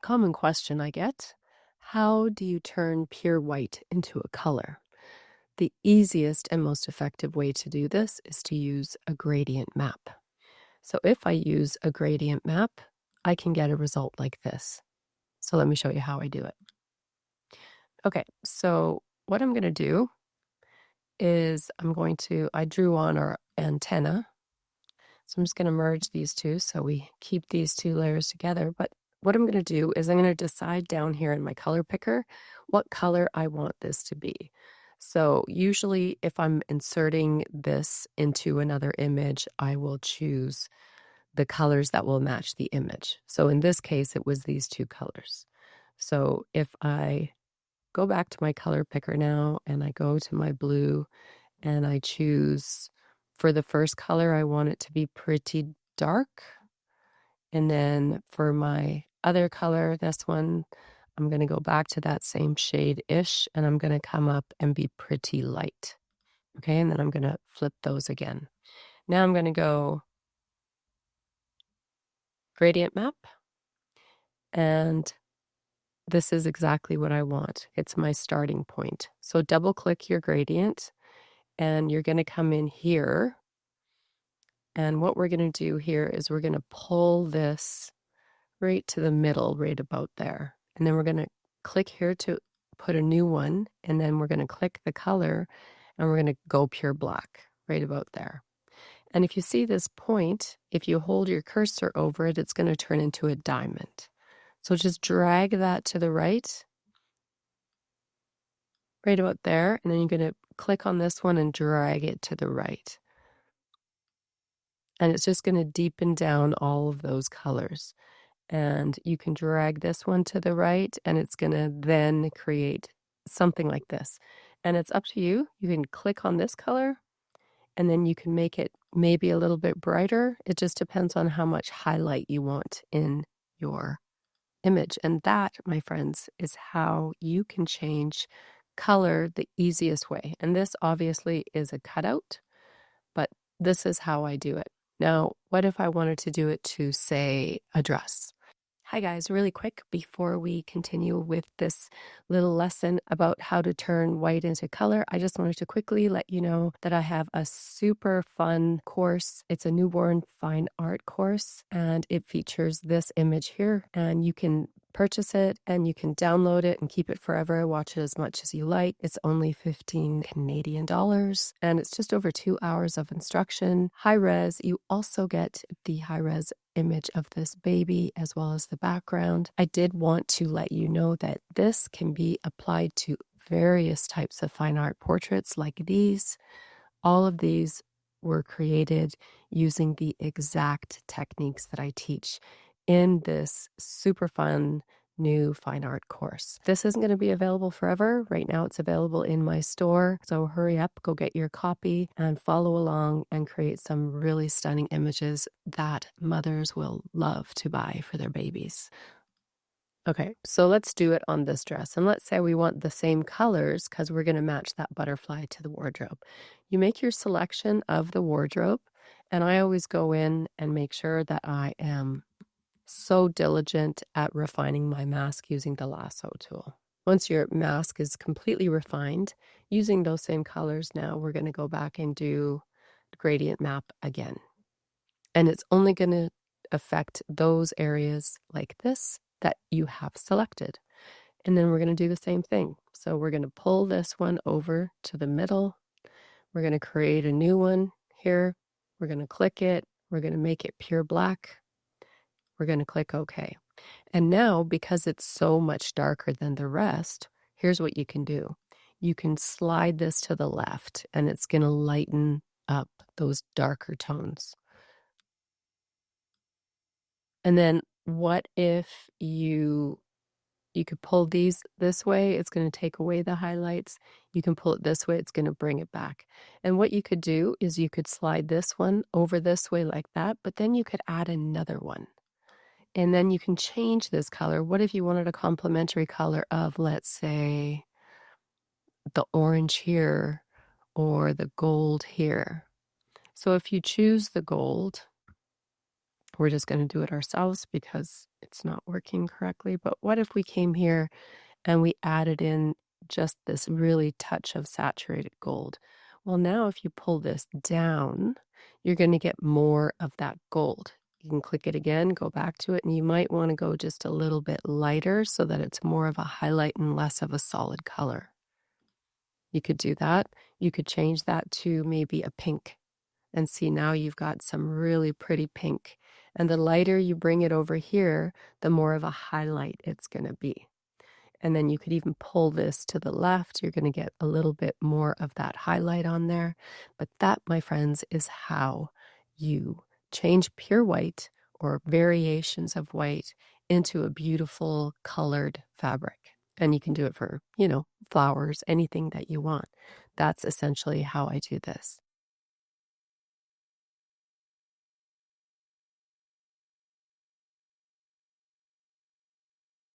Common question I get: how do you turn pure white into a color? The easiest and most effective way to do this is to use a gradient map. So if I use a gradient map, I can get a result like this. So let me show you how I do it. Okay, so what I'm going to do is I drew on our antenna. So I'm just going to merge these two so we keep these two layers together. But what I'm going to do is I'm going to decide down here in my color picker what color I want this to be. So usually if I'm inserting this into another image, I will choose the colors that will match the image. So in this case, it was these two colors. So if I go back to my color picker now and I go to my blue and I choose, for the first color, I want it to be pretty dark. And then for my other color, this one, I'm going to go back to that same shade-ish, and I'm going to come up and be pretty light. Okay, and then I'm going to flip those again. Now I'm going to go gradient map, and this is exactly what I want. It's my starting point. So double click your gradient, and you're going to come in here. And what we're going to do here is we're going to pull this right to the middle, right about there. And then we're going to click here to put a new one. And then we're going to click the color and we're going to go pure black right about there. And if you see this point, if you hold your cursor over it, it's going to turn into a diamond. So just drag that to the right about there. And then you're going to click on this one and drag it to the right. And it's just going to deepen down all of those colors. And you can drag this one to the right, and it's going to then create something like this. And it's up to you. You can click on this color, and then you can make it maybe a little bit brighter. It just depends on how much highlight you want in your image. And that, my friends, is how you can change color the easiest way. And this obviously is a cutout, but this is how I do it. Now, what if I wanted to do it to, say, a dress? Hi guys, really quick before we continue with this little lesson about how to turn white into color, I just wanted to quickly let you know that I have a super fun course. It's a newborn fine art course and it features this image here, and you can purchase it and you can download it and keep it forever. Watch it as much as you like. It's only 15 Canadian dollars and it's just over 2 hours of instruction. High res. You also get the high res image of this baby as well as the background. I did want to let you know that this can be applied to various types of fine art portraits like these. All of these were created using the exact techniques that I teach in this super fun new fine art course. This isn't going to be available forever. Right now it's available in my store. So hurry up, go get your copy and follow along and create some really stunning images that mothers will love to buy for their babies. Okay, so let's do it on this dress. And let's say we want the same colors because we're going to match that butterfly to the wardrobe. You make your selection of the wardrobe, and I always go in and make sure that I am so diligent at refining my mask using the lasso tool. Once your mask is completely refined, using those same colors now, we're going to go back and do the gradient map again. And it's only going to affect those areas like this that you have selected. And then we're going to do the same thing. So we're going to pull this one over to the middle. We're going to create a new one here. We're going to click it. We're going to make it pure black. We're going to click OK. And now, because it's so much darker than the rest, here's what you can do. You can slide this to the left, and it's going to lighten up those darker tones. And then what if you could pull these this way, it's going to take away the highlights. You can pull it this way, it's going to bring it back. And what you could do is you could slide this one over this way like that, but then you could add another one. And then you can change this color. What if you wanted a complementary color of, let's say, the orange here or the gold here? So if you choose the gold, we're just gonna do it ourselves because it's not working correctly. But what if we came here and we added in just this really touch of saturated gold? Well, now if you pull this down, you're gonna get more of that gold. You can click it again, go back to it, and you might wanna go just a little bit lighter so that it's more of a highlight and less of a solid color. You could do that. You could change that to maybe a pink. And see, now you've got some really pretty pink. And the lighter you bring it over here, the more of a highlight it's gonna be. And then you could even pull this to the left. You're gonna get a little bit more of that highlight on there. But that, my friends, is how you change pure white or variations of white into a beautiful colored fabric. And you can do it for, flowers, anything that you want. That's essentially how I do this.